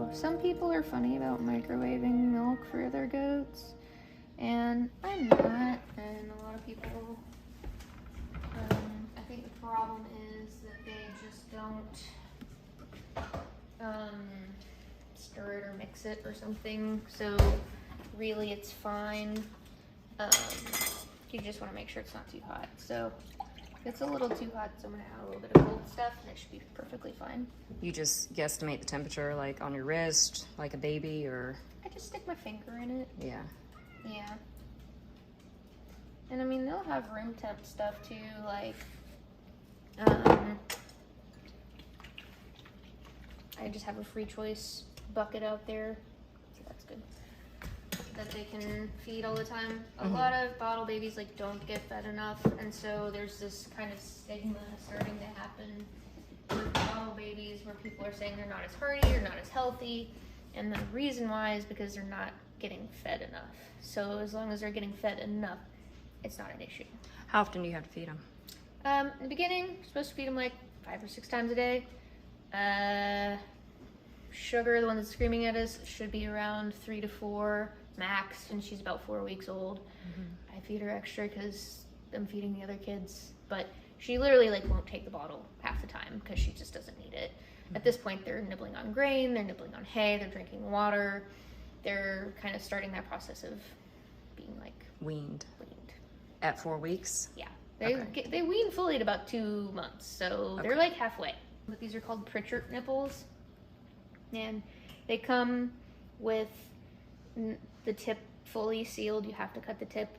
So some people are funny about microwaving milk for their goats, and I'm not, and a lot of people, I think the problem is that they just don't stir it or mix it or something, so really it's fine. You just want to make sure it's not too hot. So if it's a little too hot, so I'm going to add a little bit of cold stuff, and it should be perfectly fine. You just guesstimate the temperature, like on your wrist, like a baby, or? I just stick my finger in it. Yeah. Yeah. And I mean, they'll have room temp stuff too, like, I just have a free choice bucket out there, so that's good, that they can feed all the time. A lot of bottle babies like don't get fed enough, and so there's this kind of stigma starting to happen with bottle babies where people are saying they're not as hardy or not as healthy, and the reason why is because they're not getting fed enough. So as long as they're getting fed enough, it's not an issue. How often do you have to feed them? In the beginning, you're supposed to feed them like 5 or 6 times a day. Sugar, the one that's screaming at us, should be around 3 to 4 max, and she's about 4 weeks old. I feed her extra because I'm feeding the other kids, but she literally like won't take the bottle half the time because she just doesn't need it. At this point, they're nibbling on grain, they're nibbling on hay, they're drinking water. They're kind of starting that process of being like Weaned. At 4 weeks? Yeah. They wean fully at about 2 months, so they're like halfway. But these are called Pritchard Nipples, and they come with the tip fully sealed. You have to cut the tip.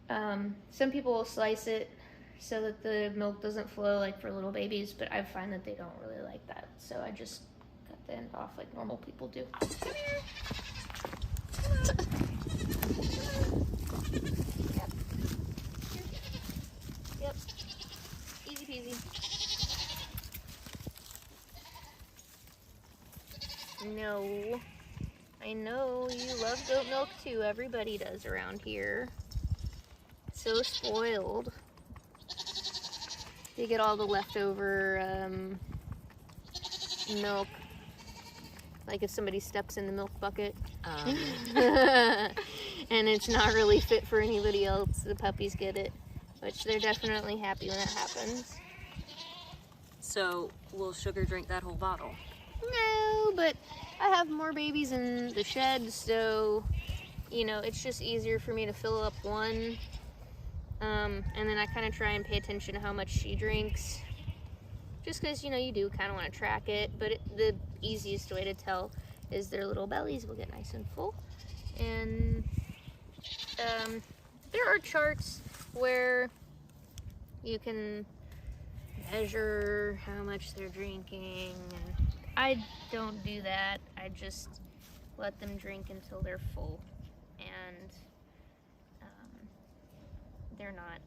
Some people will slice it so that the milk doesn't flow like for little babies, but I find that they don't really like that, so I just cut the end off like normal people do. Come here. Come on. Yep. Yep. Easy peasy. No. I know you love goat milk too. Everybody does around here. So spoiled. They get all the leftover milk. Like if somebody steps in the milk bucket. And it's not really fit for anybody else, the puppies get it. Which they're definitely happy when that happens. So, will Sugar drink that whole bottle? No, but I have more babies in the shed, so, you know, it's just easier for me to fill up one. And then I kind of try and pay attention to how much she drinks. Just because, you know, you do kind of want to track it, but the easiest way to tell is their little bellies will get nice and full. And there are charts where you can measure how much they're drinking, and I don't do that. I just let them drink until they're full, and they're not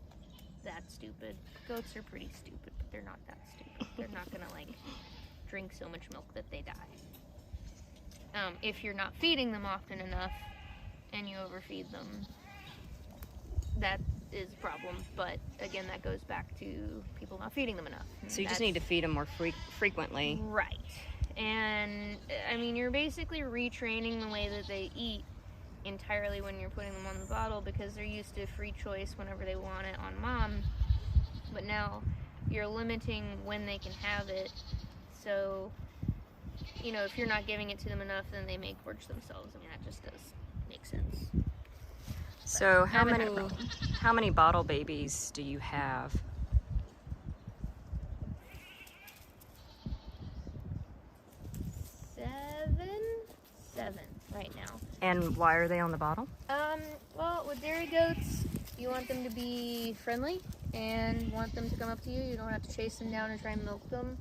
that stupid. Goats are pretty stupid, but they're not that stupid. They're not gonna like drink so much milk that they die. If you're not feeding them often enough and you overfeed them, that is a problem. But again, that goes back to people not feeding them enough. So you just need to feed them more frequently. Right. And I mean, you're basically retraining the way that they eat entirely when you're putting them on the bottle, because they're used to free choice whenever they want it on mom. But now you're limiting when they can have it. So, you know, if you're not giving it to them enough, then they may gorge themselves. I mean, that just does make sense. So how many bottle babies do you have? 7 right now. And why are they on the bottle? Well, with dairy goats, you want them to be friendly and want them to come up to you. You don't have to chase them down and try and milk them.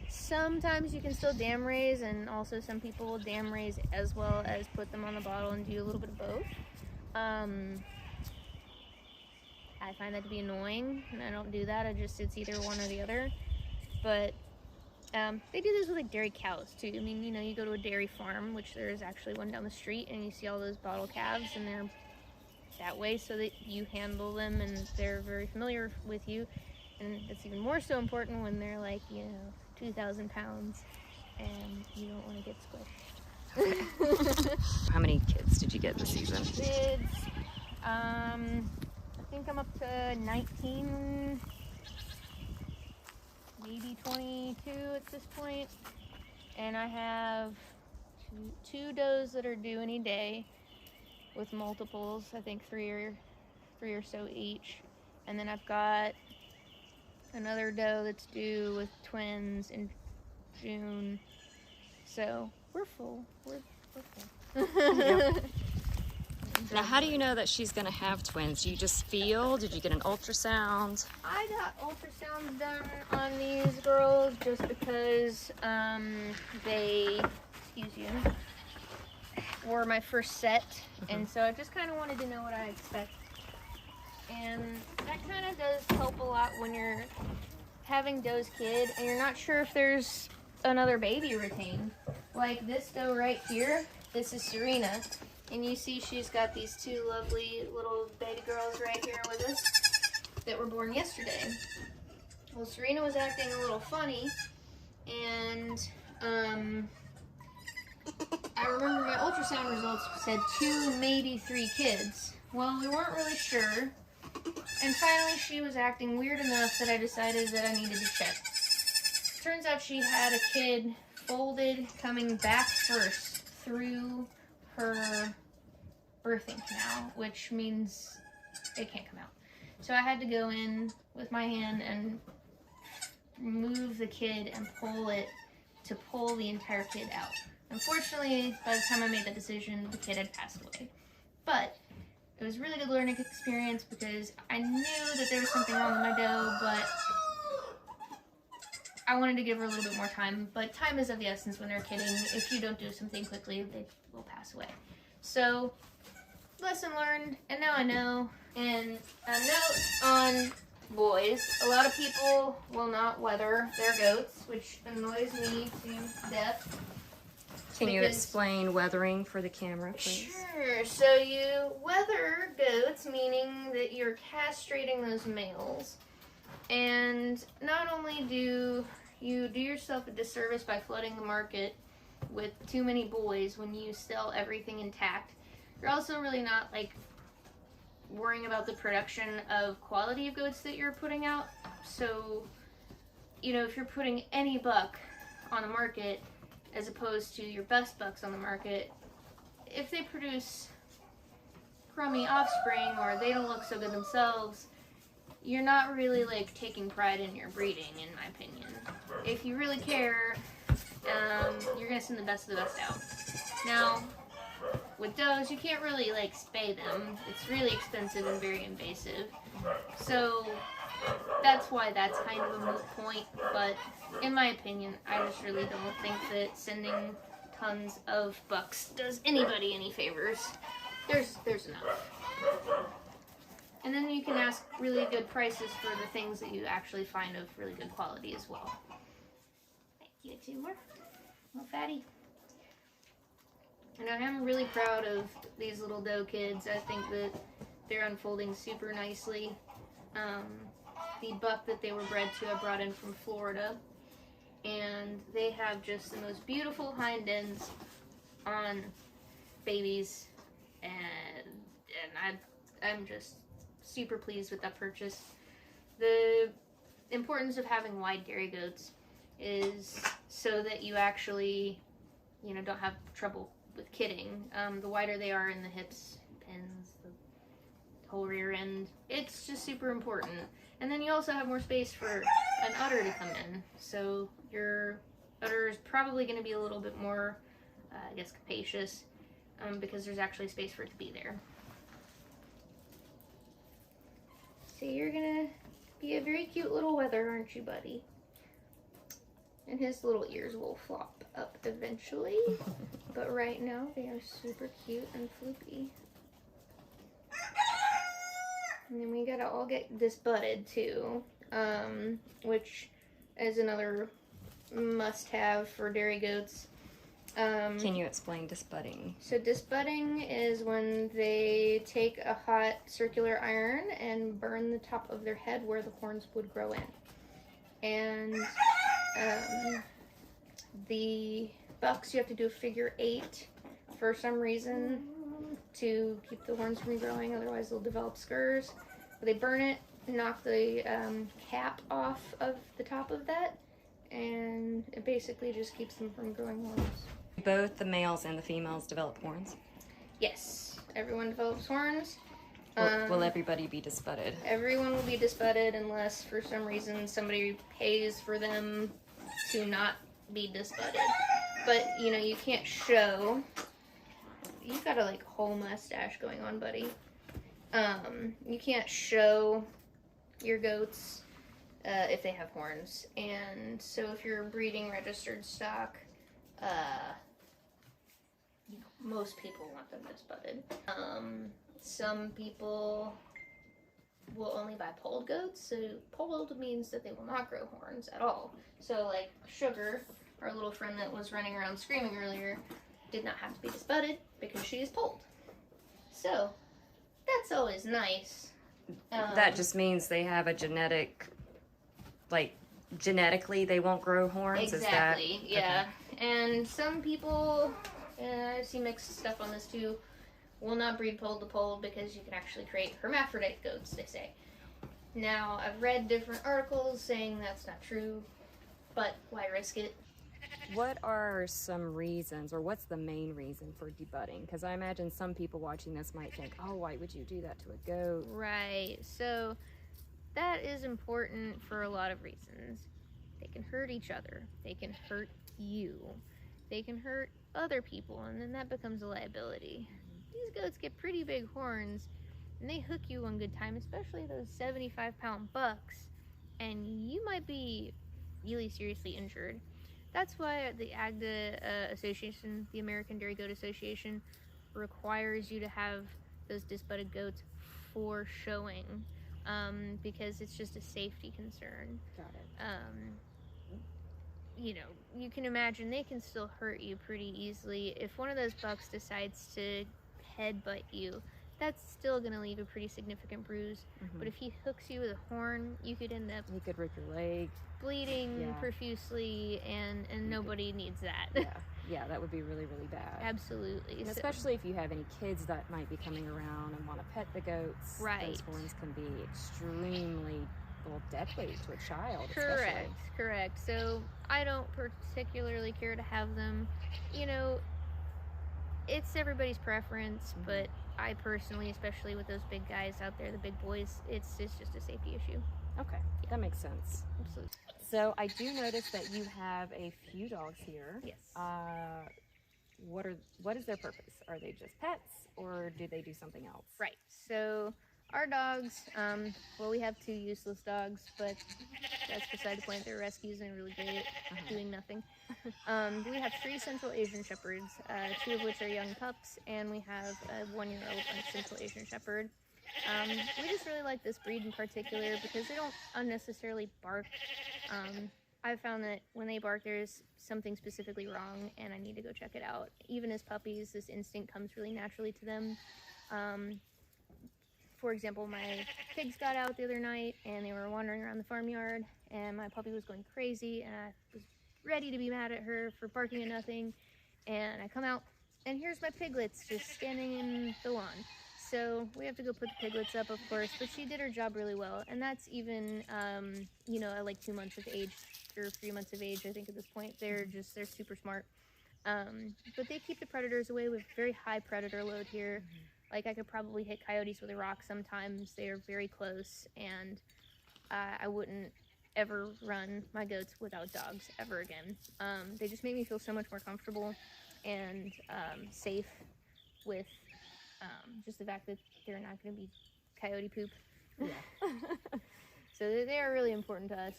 Sometimes you can still dam raise, and also some people will dam raise as well as put them on the bottle and do a little bit of both. I find that to be annoying, and I don't do that. It's either one or the other. But they do this with like dairy cows too. I mean, you know, you go to a dairy farm, which there is actually one down the street, and you see all those bottle calves, and they're that way so that you handle them and they're very familiar with you. And it's even more so important when they're like, you know, 2,000 pounds and you don't want to get squished. How many kids did you get this season? Kids, I think I'm up to 19, maybe 22 at this point. And I have two does that are due any day with multiples, I think three or so each. And then I've got another doe that's due with twins in June. So we're full. We're full. Yep. Now, how do you know that she's going to have twins? Do you just feel? Did you get an ultrasound? I got ultrasounds done on these girls just because they, excuse you, were my first set. And so I just kind of wanted to know what I expect. And that kind of does help a lot when you're having doe's kid and you're not sure if there's another baby retained. Like this doe right here, this is Serena. And you see she's got these two lovely little baby girls right here with us that were born yesterday. Well, Serena was acting a little funny, and I remember my ultrasound results said 2, maybe 3 kids. Well, we weren't really sure, and finally she was acting weird enough that I decided that I needed to check. Turns out she had a kid folded coming back first through her birthing canal, which means it can't come out. So I had to go in with my hand and move the kid and pull it to pull the entire kid out. Unfortunately, by the time I made that decision, the kid had passed away. But it was a really good learning experience because I knew that there was something wrong with my doe, but I wanted to give her a little bit more time. But time is of the essence when they're kidding. If you don't do something quickly, they will pass away. So, lesson learned, and now I know. And a note on boys, a lot of people will not wether their goats, which annoys me to death. Can you explain weathering for the camera, please? Sure. So you wether goats, meaning that you're castrating those males. And not only do you do yourself a disservice by flooding the market with too many boys when you sell everything intact, you're also really not like worrying about the production of quality of goats that you're putting out. So, you know, if you're putting any buck on the market as opposed to your best bucks on the market, if they produce crummy offspring or they don't look so good themselves, you're not really like taking pride in your breeding, in my opinion. If you really care, you're gonna send the best of the best out. Now, with does, you can't really like spay them. It's really expensive and very invasive. So that's why that's kind of a moot point. But in my opinion, I just really don't think that sending tons of bucks does anybody any favors. There's enough. And then you can ask really good prices for the things that you actually find of really good quality as well. Thank you, 2 more. Little fatty. And I am really proud of these little doe kids. I think that they're unfolding super nicely. The buck that they were bred to, I brought in from Florida. And they have just the most beautiful hind ends on babies. And I'm just super pleased with that purchase. The importance of having wide dairy goats is so that you actually, you know, don't have trouble with kidding. The wider they are in the hips, pins, the whole rear end, it's just super important. And then you also have more space for an udder to come in. So your udder is probably going to be a little bit more, I guess, capacious, because there's actually space for it to be there. So you're gonna be a very cute little wether, aren't you, buddy? And his little ears will flop up eventually. But right now, they are super cute and floopy. And then we gotta all get disbudded too, which is another must-have for dairy goats. Can you explain disbudding? So disbudding is when they take a hot circular iron and burn the top of their head where the horns would grow in. And the bucks, you have to do a figure 8 for some reason to keep the horns from growing, otherwise they'll develop scurs. But they burn it, knock the cap off of the top of that, and it basically just keeps them from growing horns. Both the males and the females develop horns? Yes, everyone develops horns. Will everybody be disbudded? Everyone will be disbudded unless for some reason somebody pays for them to not be disbudded. But, you know, you can't show. You've got a, like, whole mustache going on, buddy. You can't show your goats if they have horns. And so if you're breeding registered stock, you know, most people want them disbudded. Some people will only buy polled goats. So polled means that they will not grow horns at all. So like Sugar, our little friend that was running around screaming earlier, did not have to be disbudded because she is polled. So that's always nice. That just means they have a genetic, like, genetically they won't grow horns? Exactly, is that... yeah. Okay. And some people, I see mixed stuff on this too, will not breed polled to polled because you can actually create hermaphrodite goats, they say. Now, I've read different articles saying that's not true, but why risk it? What are some reasons, or what's the main reason for debudding? Because I imagine some people watching this might think, oh, why would you do that to a goat? Right, so that is important for a lot of reasons. They can hurt each other. They can hurt you. They can hurt other people, and then that becomes a liability. These goats get pretty big horns, and they hook you one good time, especially those 75-pound bucks, and you might be really seriously injured. That's why the AGDA Association, the American Dairy Goat Association, requires you to have those disbudded goats for showing, because it's just a safety concern. Got it. You know, you can imagine they can still hurt you pretty easily. If one of those bucks decides to headbutt you, that's still going to leave a pretty significant bruise. Mm-hmm. But if he hooks you with a horn, you could end up... You could rip your leg. Bleeding profusely, and nobody needs that. Yeah, that would be really, really bad. Absolutely. And especially if you have any kids that might be coming around and want to pet the goats. Right. Those horns can be extremely, well, deadly to a child. Correct. So I don't particularly care to have them. You know, it's everybody's preference, but I personally, especially with those big guys out there, the big boys, it's just a safety issue. Okay, that makes sense. Absolutely. So I do notice that you have a few dogs here. Yes. What is their purpose? Are they just pets, or do they do something else? Right. So our dogs, well, we have 2 useless dogs, but that's beside the point. They're rescues and really great at doing nothing. We have 3 Central Asian Shepherds, 2 of which are young pups, and we have a 1-year-old Central Asian Shepherd. We just really like this breed in particular because they don't unnecessarily bark. I've found that when they bark, there's something specifically wrong, and I need to go check it out. Even as puppies, this instinct comes really naturally to them. For example, my pigs got out the other night, and they were wandering around the farmyard, and my puppy was going crazy, and I was ready to be mad at her for barking at nothing, and I come out, and here's my piglets just standing in the lawn. So we have to go put the piglets up, of course, but she did her job really well, and that's even, you know, at like 2 months of age, or 3 months of age, I think at this point. They're super smart. But they keep the predators away. We have very high predator load here. Like, I could probably hit coyotes with a rock sometimes. They are very close, and I wouldn't ever run my goats without dogs ever again. They just make me feel so much more comfortable and safe with just the fact that they're not going to be coyote poop. Yeah. So they are really important to us.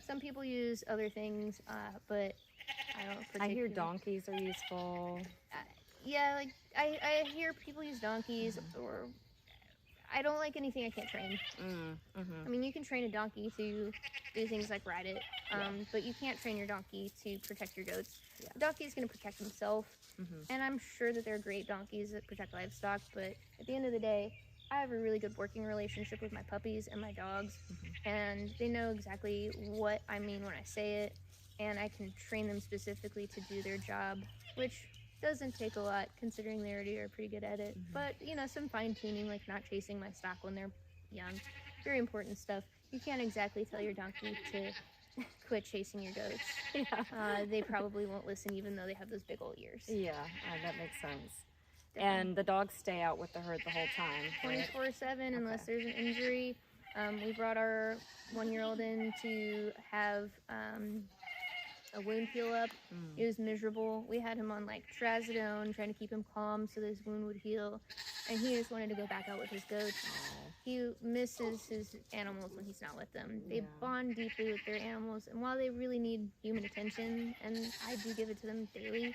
Some people use other things, but I don't particularly. I hear donkeys are useful. Yeah, like I hear people use donkeys, or I don't like anything I can't train. I mean, you can train a donkey to do things like ride it, but you can't train your donkey to protect your goats. Yeah. The donkey is going to protect himself, and I'm sure that there are great donkeys that protect livestock, but at the end of the day, I have a really good working relationship with my puppies and my dogs, and they know exactly what I mean when I say it, and I can train them specifically to do their job, which Doesn't take a lot considering they already are pretty good at it. But, you know, some fine tuning, like not chasing my stock when they're young. Very important stuff. You can't exactly tell your donkey to quit chasing your goats. Yeah. They probably won't listen even though they have those big old ears. Yeah, that makes sense. Definitely. And the dogs stay out with the herd the whole time, right? 24/7 unless there's an injury. We brought our 1-year-old in to have a wound heal up. It was miserable. We had him on like trazodone, trying to keep him calm so this wound would heal. And he just wanted to go back out with his goats. He misses his animals when he's not with them. They bond deeply with their animals. And while they really need human attention, and I do give it to them daily,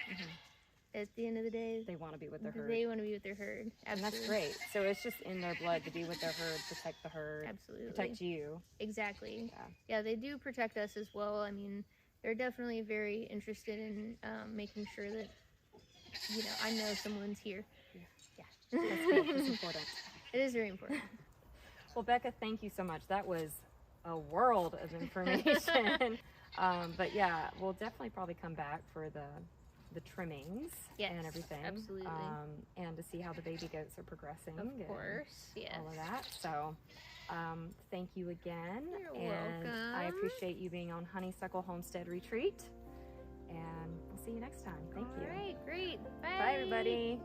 at the end of the day, they want to be with their herd. They want to be with their herd. Absolutely. And that's great. So it's just in their blood to be with their herd, protect the herd, absolutely, protect you. Exactly. Yeah. Yeah, they do protect us as well. I mean, they're definitely very interested in making sure that, you know, I know someone's here. Yeah. That's good. It's important. It is very important. Well, Becca, thank you so much. That was a world of information. But yeah, we'll definitely probably come back for the trimmings and everything. Absolutely. And to see how the baby goats are progressing. Of course, yes. All of that. So thank you again. You're welcome. I appreciate you being on Honeysuckle Homestead Retreat. And we'll see you next time. Thank you. All right, great. Bye. Bye, everybody.